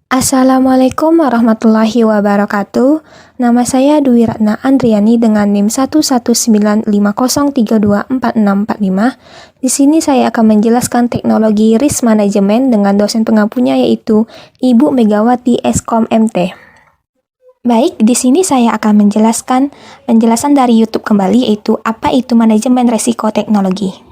Assalamualaikum warahmatullahi wabarakatuh. Nama saya Dwi Ratna Andriani dengan NIM 11950324645. Di sini saya akan menjelaskan teknologi risk management dengan dosen pengampunya yaitu Ibu Megawati Eskom MT. Baik, di sini saya akan menjelaskan penjelasan dari YouTube kembali yaitu apa itu manajemen risiko teknologi.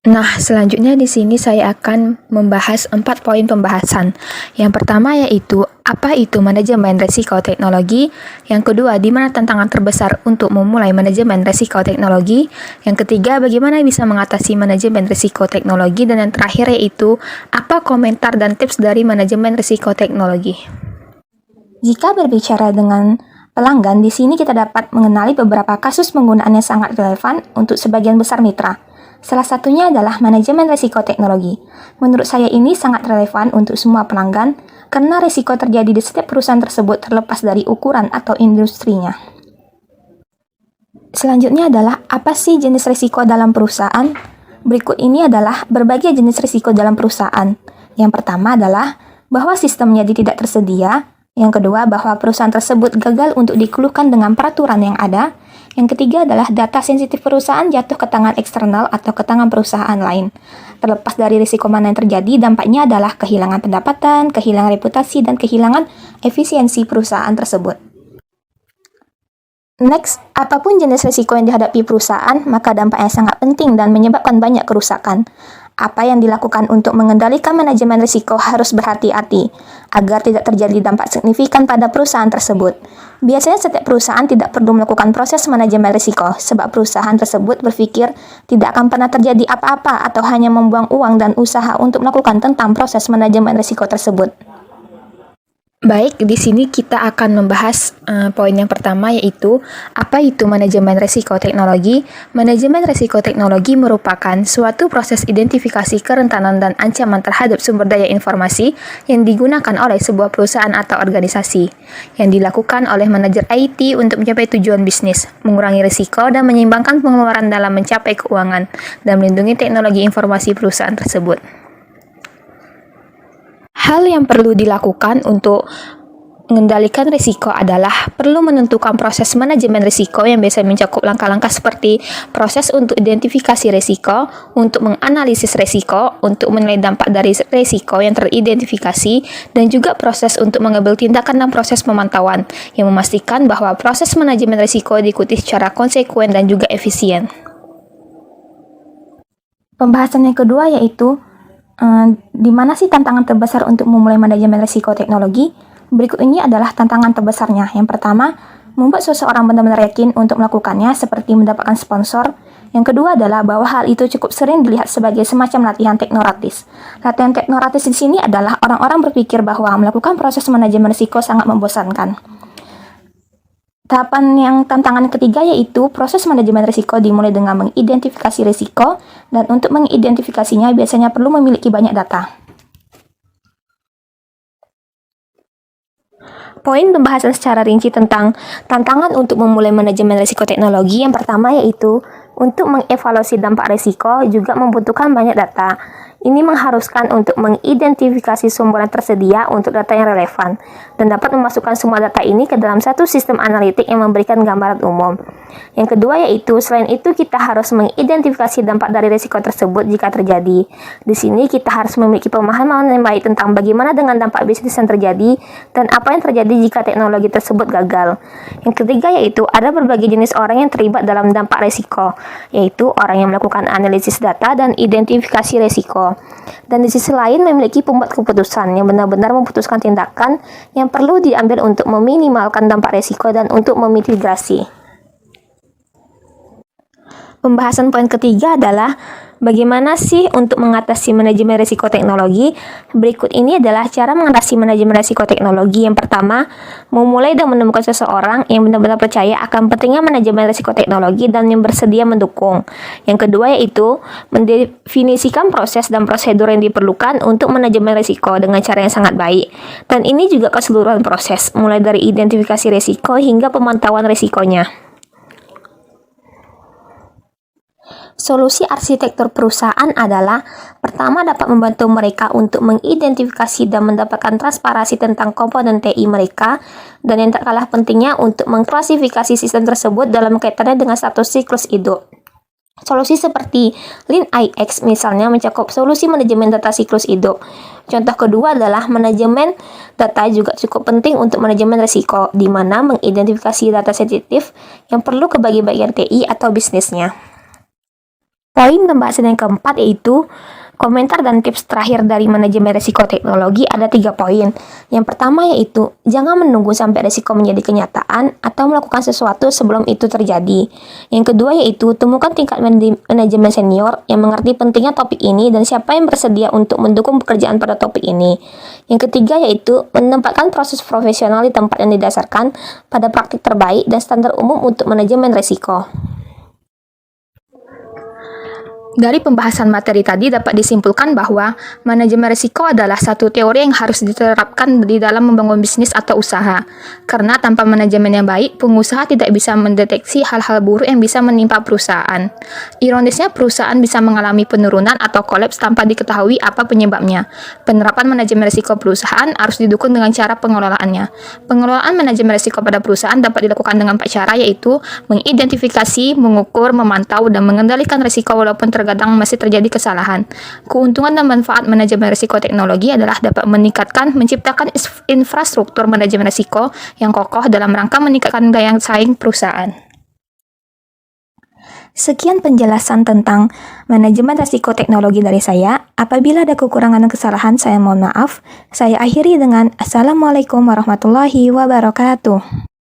Nah, selanjutnya di sini saya akan membahas 4 poin pembahasan. Yang pertama yaitu apa itu manajemen risiko teknologi. Yang kedua, di mana tantangan terbesar untuk memulai manajemen risiko teknologi. Yang ketiga, bagaimana bisa mengatasi manajemen risiko teknologi. Dan yang terakhir yaitu apa komentar dan tips dari manajemen risiko teknologi. Jika berbicara dengan pelanggan, di sini kita dapat mengenali beberapa kasus penggunaan yang sangat relevan untuk sebagian besar mitra. Salah satunya adalah manajemen risiko teknologi. Menurut saya ini sangat relevan untuk semua pelanggan karena risiko terjadi di setiap perusahaan tersebut terlepas dari ukuran atau industrinya. Selanjutnya adalah apa sih jenis risiko dalam perusahaan? Berikut ini adalah berbagai jenis risiko dalam perusahaan. Yang pertama adalah bahwa sistemnya tidak tersedia. Yang kedua, bahwa perusahaan tersebut gagal untuk dikeluhkan dengan peraturan yang ada. Yang ketiga adalah data sensitif perusahaan jatuh ke tangan eksternal atau ke tangan perusahaan lain. Terlepas dari risiko mana yang terjadi, dampaknya adalah kehilangan pendapatan, kehilangan reputasi, dan kehilangan efisiensi perusahaan tersebut. Next, apapun jenis risiko yang dihadapi perusahaan, maka dampaknya sangat penting dan menyebabkan banyak kerusakan. Apa yang dilakukan untuk mengendalikan manajemen risiko harus berhati-hati agar tidak terjadi dampak signifikan pada perusahaan tersebut. Biasanya setiap perusahaan tidak perlu melakukan proses manajemen risiko sebab perusahaan tersebut berpikir tidak akan pernah terjadi apa-apa atau hanya membuang uang dan usaha untuk melakukan tentang proses manajemen risiko tersebut. Baik, di sini kita akan membahas poin yang pertama yaitu apa itu manajemen risiko teknologi. Manajemen risiko teknologi merupakan suatu proses identifikasi kerentanan dan ancaman terhadap sumber daya informasi yang digunakan oleh sebuah perusahaan atau organisasi, yang dilakukan oleh manajer IT untuk mencapai tujuan bisnis, mengurangi risiko dan menyeimbangkan pengeluaran dalam mencapai keuangan, dan melindungi teknologi informasi perusahaan tersebut. Hal yang perlu dilakukan untuk mengendalikan risiko adalah perlu menentukan proses manajemen risiko yang biasa mencakup langkah-langkah seperti proses untuk identifikasi risiko, untuk menganalisis risiko, untuk menilai dampak dari risiko yang teridentifikasi, dan juga proses untuk mengambil tindakan dan proses pemantauan yang memastikan bahwa proses manajemen risiko diikuti secara konsekuen dan juga efisien. Pembahasan yang kedua yaitu di mana sih tantangan terbesar untuk memulai manajemen risiko teknologi? Berikut ini adalah tantangan terbesarnya. Yang pertama, membuat seseorang benar-benar yakin untuk melakukannya seperti mendapatkan sponsor. Yang kedua adalah bahwa hal itu cukup sering dilihat sebagai semacam latihan teknokratis. Latihan teknokratis di sini adalah orang-orang berpikir bahwa melakukan proses manajemen risiko sangat membosankan. Tahapan yang tantangan ketiga yaitu proses manajemen risiko dimulai dengan mengidentifikasi risiko, dan untuk mengidentifikasinya biasanya perlu memiliki banyak data. Poin pembahasan secara rinci tentang tantangan untuk memulai manajemen risiko teknologi yang pertama yaitu untuk mengevaluasi dampak risiko juga membutuhkan banyak data. Ini mengharuskan untuk mengidentifikasi sumber yang tersedia untuk data yang relevan dan dapat memasukkan semua data ini ke dalam satu sistem analitik yang memberikan gambaran umum. Yang kedua yaitu selain itu kita harus mengidentifikasi dampak dari risiko tersebut jika terjadi. Di sini kita harus memiliki pemahaman yang baik tentang bagaimana dengan dampak bisnis yang terjadi dan apa yang terjadi jika teknologi tersebut gagal. Yang ketiga yaitu ada berbagai jenis orang yang terlibat dalam dampak risiko, yaitu orang yang melakukan analisis data dan identifikasi risiko. Dan di sisi lain memiliki pembuat keputusan yang benar-benar memutuskan tindakan yang perlu diambil untuk meminimalkan dampak risiko dan untuk memitigasi. Pembahasan poin ketiga adalah bagaimana sih untuk mengatasi manajemen risiko teknologi? Berikut ini adalah cara mengatasi manajemen risiko teknologi. Yang pertama, memulai dan menemukan seseorang yang benar-benar percaya akan pentingnya manajemen risiko teknologi dan yang bersedia mendukung. Yang kedua yaitu mendefinisikan proses dan prosedur yang diperlukan untuk manajemen risiko dengan cara yang sangat baik. Dan ini juga keseluruhan proses, mulai dari identifikasi risiko hingga pemantauan risikonya. Solusi arsitektur perusahaan adalah pertama dapat membantu mereka untuk mengidentifikasi dan mendapatkan transparansi tentang komponen TI mereka, dan yang tak kalah pentingnya untuk mengklasifikasi sistem tersebut dalam kaitannya dengan status siklus hidup. Solusi seperti Lean IX misalnya mencakup solusi manajemen data siklus hidup. Contoh kedua adalah manajemen data juga cukup penting untuk manajemen risiko, di mana mengidentifikasi data sensitif yang perlu ke bagian TI atau bisnisnya. Poin pembahasan yang keempat yaitu komentar dan tips terakhir dari manajemen risiko teknologi ada 3 poin. Yang pertama yaitu jangan menunggu sampai risiko menjadi kenyataan atau melakukan sesuatu sebelum itu terjadi. Yang kedua yaitu temukan tingkat manajemen senior yang mengerti pentingnya topik ini dan siapa yang bersedia untuk mendukung pekerjaan pada topik ini. Yang ketiga yaitu menempatkan proses profesional di tempat yang didasarkan pada praktik terbaik dan standar umum untuk manajemen risiko. Dari pembahasan materi tadi dapat disimpulkan bahwa manajemen risiko adalah satu teori yang harus diterapkan di dalam membangun bisnis atau usaha. Karena tanpa manajemen yang baik, pengusaha tidak bisa mendeteksi hal-hal buruk yang bisa menimpa perusahaan. Ironisnya, perusahaan bisa mengalami penurunan atau kolaps tanpa diketahui apa penyebabnya. Penerapan manajemen risiko perusahaan harus didukung dengan cara pengelolaannya. Pengelolaan manajemen risiko pada perusahaan dapat dilakukan dengan 4 cara, yaitu mengidentifikasi, mengukur, memantau, dan mengendalikan risiko walaupun terkadang masih terjadi kesalahan. Keuntungan dan manfaat manajemen risiko teknologi adalah dapat menciptakan infrastruktur manajemen risiko yang kokoh dalam rangka meningkatkan daya saing perusahaan. Sekian penjelasan tentang manajemen risiko teknologi dari saya. Apabila ada kekurangan dan kesalahan, saya mohon maaf. Saya akhiri dengan Assalamualaikum warahmatullahi wabarakatuh.